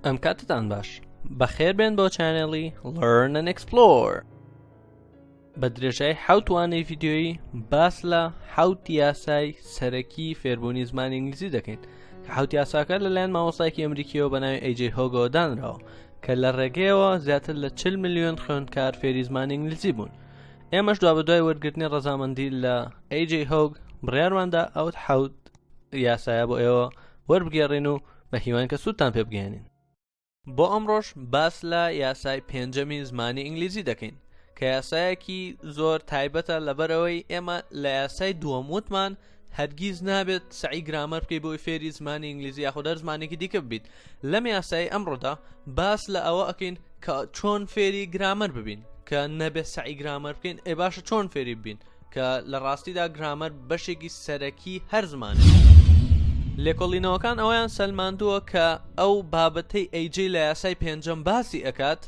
ئەم کاتتان باش بەخێر بێن بۆ چانێڵی Learn&Explore. بە درێژای 7 وانەی ڤیدیۆیی باس لە 7 یاسای سەرەکی فێربوونی زمانی ئینگلیزی دەکەین کە 7 یاساکە لەلایەن مامۆستایەکی ئەمریکیەوە بە ناوی ئەی جێ هۆگەوە دانراوە کە لە ڕێگەیەوە زیاتر لە 40 ملیۆن خوێندکار فێری زمانی ئینگلیزی بوون. ئێمەش دوا بەدوای وەرگرتنی ڕەزامەندی لە ئەی جێ هۆگ بڕیارماندا ئەوت 7 یاسایە بۆ ئێوە وەربگێڕین و بە هیوایەین کە سوودتان پێ بگەێنین. بۆ ئەمڕۆژ باس لە یاسای پێنجەمی زمانی ئینگلیزی دەکەین کە یاسایەکی زۆر تایبەتە لەبەرەوەی ئێمە لە یاسای دووەم وتمان هەرگیز نابێت سعی گرامەر بکەی بۆی فێری زمانی ئینگلیزی یاخۆ دەر زمانێکی دیکە ببیت. لەم یاسای ئەمڕۆدا باس لە ئەوە ئەکەین کە چۆن فێری گرامەر ببین کە نەبێت سعی گرامەر بکەین ئێ باشە چۆن فێری ببین کە لە ڕاستیدا گرامەر بەشێکی سەرەکی هەر زمانێک. لێکۆڵینەوەکان ئەویان سەلماندووە کە ئەو بابەتەی ئەیجێ لە یاسای پێنجەم باسی ئەکات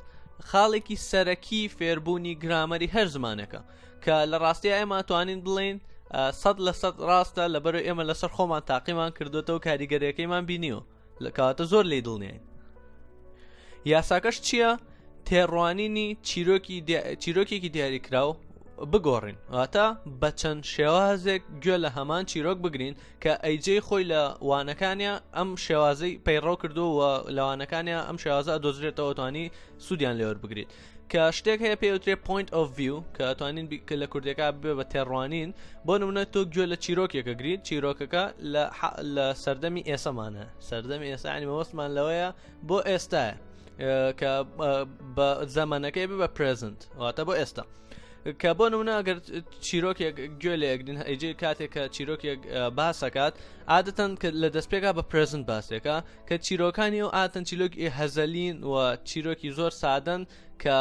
خاڵێکی سەرەکی فێربوونی گرامەری هەر زمانێکە کە لە ڕاستیە ئێمە توانین بڵێن 100% ڕاستە لەبەرەوەی ئێمە لەسەر خۆمان تاقیمان کردوێتەوە و کاریگەریەکەیمان بینیوە لە کەواتە زۆر لێی دڵنیاین. یاساکەش چییە؟ تێڕوانینی چیرۆکێکی دیاریکراو بگۆڕین واتە بە چەند شێوازێک گوێ لە هەمان چیرۆک بگرین کە ئەیجێی خۆی لە وانەکانیە ئەم شێوازەی پەیڕەو کردووە لە وانەکانیە ئەم شێوازە ئەدۆزرێتەوە توانی سوودیان لێوە بگریت کە شتێک هەیە پێوترێ point of view کە توانین لە کوردەکە بێ بە تێڕوانین. بۆ نمونە تۆ گوێ لە چیرۆکێکە گریت چیرۆکەکە لە سەردەمی ئێسەمانە سەردەمی ئێستا ینی مەوەستمان لەوەیە بۆ ئێستایە کە بە زەمانەکەی بێ بە present واتە بۆ ئێستا کە بۆ نمونە ئەگەر چیرۆکێک گوێ لێگرین ئەیجێ کاتێک کە چیرۆکێک باسەکات عادەتەن کە لە دەستپێکا بە پرزنت باسێکە کە چیرۆکانی و ئاتەن چیرۆکی هەزەلین و چیرۆکی زۆر سادەن کە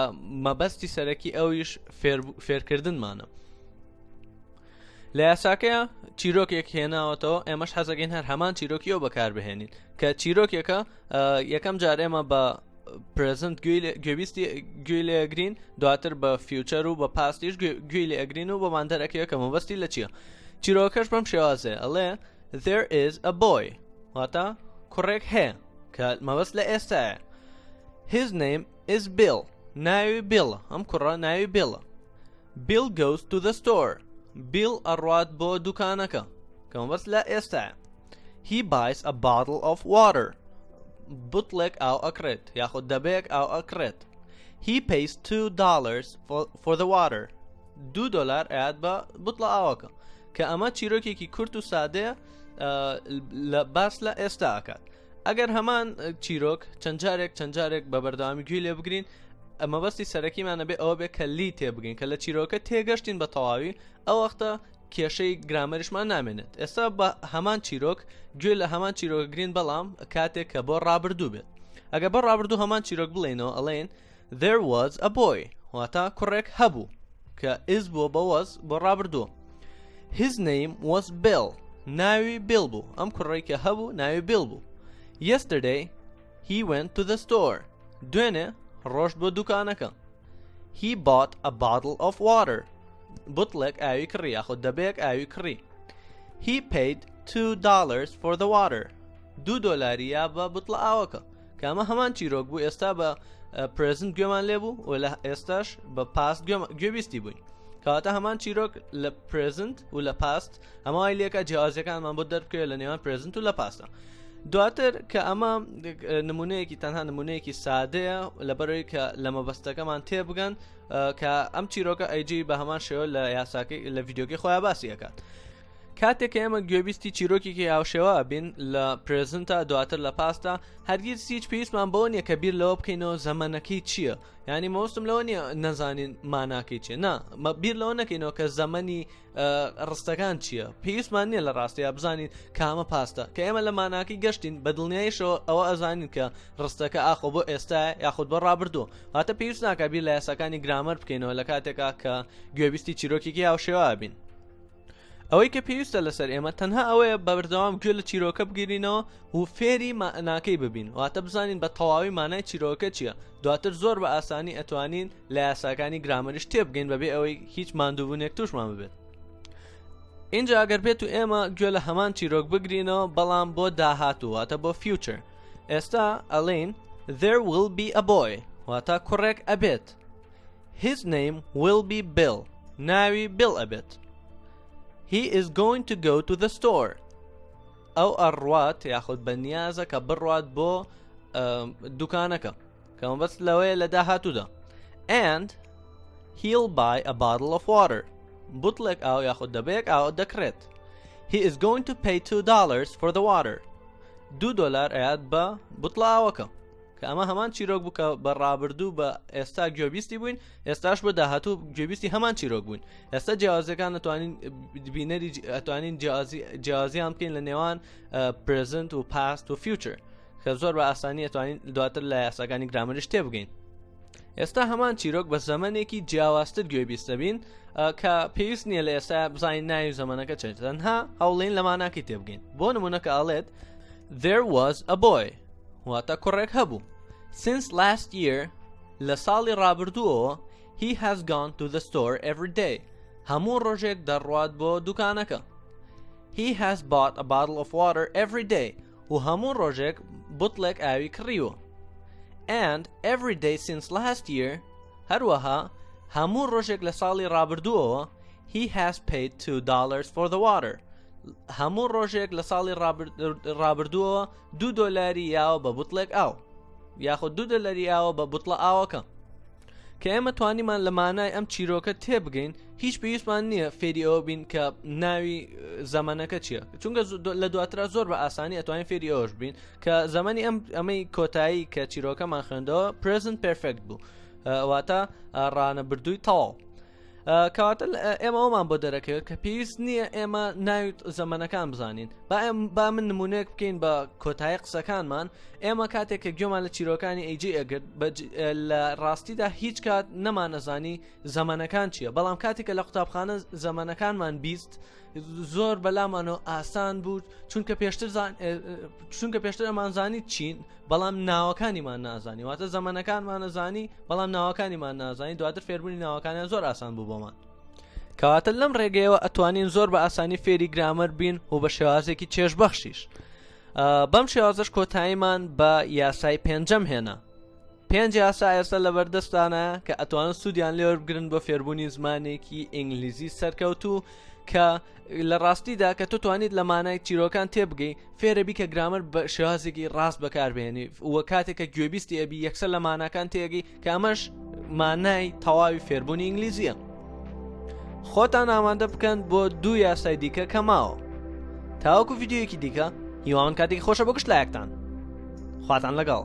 مەبەستی سەرەکی ئەویش فێرکردنمانە. لە یاساکەیە چیرۆکێک هێناوەتەوە ئێمەش حەزەکەین هەر هەمان چیرۆکی ئەو بەکاربهێنین کە چیرۆکێکە یەکەم جار ئێمە بە پرزنت گوێبیستی گوێ لێ ئەگرین دواتر بە فیوچەر و بە پاستیش گوێ لێ ئەگرین و بە ماندەرەکەیە کە مەبەستی لە چییە؟ چیرۆکەش بەم شێوازێ ئەڵێ there is a boy واتە کوڕێک هەیە کە مەبەست لە ئێستایە. his name is Bill ناوی بیڵە ئەم کوڕە ناوی بیڵە. Bill goes to the store Bill ئەڕوات بۆ دوکانەکە کە مەبەست لە ئێستایە. he buys a bottle of water بوتڵێک ئاو ئەکرێت یاخود دەبەیەک ئاو ئەکرێت. he pays $2 for the water $2 ئەیات بە بوتڵە ئاوەکە کە ئەمە چیرۆکێکی کورت و سادەیە لە باس لە ئێستا ئەکات. ئەگەر هەمان چیرۆک چەند جارێک بە بەردەوامی گوێ لێ بگرین ئەمە بەستی سەرەکیمانە بێ ئەوە بێ کە لی تێبگەین کە لە چیرۆکە تێگەشتین بە تەواوی ئەو وەختە کێشەی گرامەریشمان نامێنێت. ئێستا بە هەمان چیرۆک گوێ لە هەمان چیرۆکگرین بەڵام کاتێک کە بۆ ڕابردوو بێت ئەگە بە ڕابردوو هەمان چیرۆک بڵێنەوە ئەڵێن there was a boy واتە کوڕێک هەبوو کە is بۆ بە was بۆ ڕابردووە. his name was Bill ناوی بیڵ بوو ئەم کوڕێک کە هەبوو ناوی بیڵ بوو. yesterday he went to the store دوێنێ ڕۆشت بۆ دوکانەکە. he bought a bottle of water بوتڵێک ئاوی کڕی یاخود دەبەیەک ئاوی کڕی. he paid $2 for the water $2 یا بە بوتڵە ئاوەکە کە ئەمە هەمان چیرۆک بوو ئێستا بە پرزنت گوێمان لێبوو و لە ئێستاش بە پاست گوێبیستی بووین کەواتە هەمان چیرۆک لە پرزنت و لە پاست ئەمەوای لێکە جیازەکانمان بۆ دەربکەوێت لە نێوان پرزنت و لە پاستە. دواتر کە ئەمە نمونەیەکی تەنها نمونەیەکی سادەیە لەبەرەوەی کە لە مەبەستەکەمان تێبگەن کە ئەم چیرۆکە ئەیجی بە هەمان شێوە لە یاساکەی لە ڤیدیۆکەی خۆیان باسی ئەکات. کاتێک کە ئێمە گوێبیستی چیرۆکێکی هاوشێوە بین لە پرزنتە دواتر لە پاستا هەرگیز هیچ پێویستمان بەوە نییە کە بیر لەوە بکەینەوە زەمانەکەی چییە ینی مەوەستم لەوە نییە نەزانین ماناکەی چیە نا بیر لەوە نەکەینەوە کە زەمەنی ڕستەکان چییە پێویستمان نییە لە ڕاستیە بزانین کامە پاستە کە ئێمە لە ماناکەی گەشتین بە دڵنیاییشەوە ئەوە ئەزانین کە ڕستەکە ئاخۆ بۆ ئێستایە یاخود بۆ ڕابردووە هاتە پێویست ناکە بیر لە یاساکانی گرامەر بکەینەوە لە کاتێکا کە گوێبیستی چیرۆکێکی هاوشێوە بین. ئەوەی کە پێویستە لەسەر ئێمە تەنها ئەوەیە بە بەردەوام گوێ لە چیرۆکە بگیرینەوە و فێری ماناکەی ببین واتە بزانین بە تەواوی مانای چیرۆکە چییە دواتر زۆر بە ئاسانی ئەتوانین لە یاساکانی گرامەریش تێبگەین بەبێ ئەوەی هیچ ماندووبوونێک توشمان ببێت. اینجا ئەگەر بێت و ئێمە گوێ لە هەمان چیرۆک بگرینەوە بەڵام بۆ داهاتوو واتە بۆ فیوچەر ئێستا ئەڵێن There will be a boy واتە کوڕێک ئەبێت. His name will be Bill. ناوی Bill ئەبێت. He is going to go to the store. ئەو ئەڕوات یاخود بەنیازە کە بڕوات بۆ دوکانەکە کە بەس لەوەیە لە داهاتوودا. And he'll buy a bottle of water. بوتڵێک ئاو یاخود دەبەیەک ئاو دەکرێت. He is going to pay $2 for the water. $2 ئەیات بە بوتڵە ئاوەکە کە ئەمە هەمان چیرۆک بوو کە بە ڕابردوو بە ئێستا گوێبیستی بووین، ئێستاش بۆ داهاتوو گوێبیستی هەمان چیرۆک بووین. ئێستا جیاوازەکان ئەتوانین جیاوازیان بکەین لە نێوان present و past و future کە زۆر بە ئاسانی ئەتوانین دواتر لە یاساکانی گرامەریش تێبگەین. ئێستا هەمان چیرۆک بە زەمانێکی جیاوازتر گوێبیستە بین کە پێویست نییە لە ئێستا بزانین ناوی زەمانەکە چێت، تەنها هەوڵێن لە ماناکی تێبگەین. بۆ نمونەکە ئەڵێت There was a boy واتە کوڕێک هەبوو. Since last year لە ساڵی ڕابردووەوە he has gone to the store every day. هەموو ڕۆژێک دەڕوات بۆ دوکانەکە. He has bought a bottle of water every day و هەموو ڕۆژێک بوتڵێک ئاوی کڕیوە. And every day since last year هەروەها هەموو ڕۆژێک لە ساڵی ڕابردووەوە he has paid $2 for the water. هەموو ڕۆژێک لە ساڵی ڕابردووەوە $2 یاوە بە بوتڵێک ئاو یاخود $2 یاوە بە بوتڵە ئاوەکە. کە ئێمە توانیمان لە مانای ئەم چیرۆکە تێبگەین هیچ پێویستمان نییە فێری ئەوە بین کە ناوی زەمانەکە چییە، چونکە لە دواترا زۆر بە ئاسانی ئەتوانین فێری ئەوەش بین کە زەمانی ئەمەی کۆتایی کە چیرۆکەمان خوێندەوە present perfect بوو واتە ڕانەبردووی تەواو. کەواتە ئێمە ئەومان بۆ دەرەکەوێت کە پێویست نییە ئێمە ناوی زەمانەکان بزانین. با من نمونەیەک بکەین بە کۆتایی قسەکانمان. ئێمە کاتێک کە گوێمان لە چیرۆکانی ئەیجی ئەگەر لە ڕاستیدا هیچ کات نەمانەزانی زەمانەکان چییە، بەڵام کاتێکە لە قوتابخانە زەمانەکانمان بیست زۆر بەلامانەوە ئاسان بوو چونکە پێشتر ئەمانزانی چین بەڵام ناوەکانیمان نازانی، واتە زەمانەکانمان نەزانی بەڵام ناوەکانیمان نازانی، دواتر فێربوونی ناوەکانیان زۆر ئاسان بوو بۆمان. کەواتە لەم ڕێگەیەوە ئەتوانین زۆر بە ئاسانی فێری گرامەر بین و بە شێوازێکی چێژبەخشیش. بەم شێوازەش کۆتاییمان بە یاسای پێنجەم هێنا. 5 یاسا ئێستا لە بەردەستانە کە ئەتوانن سوودیان لێوەرگرن بۆ فێربوونی زمانێکی ئینگلیزی سەرکەوتوو کە لە ڕاستیدا کە توانیت لە مانای چیرۆکان تێبگەی فێرەبی کە گرامەر بە شێوازێکی ڕاست بەکاربێنی وە کاتێک کە گوێبیستی ئەبی یەکسەر لە ماناکان تێگەی کە ئەمەش مانای تەواوی فێربوونی ئینگلیزیە. خۆتان ئامادە بکەن بۆ 2 یاسای دیکە کە ماوە. تاوەکو ڤیدیۆیەکی دیکە هیوان کاتێکی خۆشە بۆ گشت لایەکتان. خواتان لەگەڵ.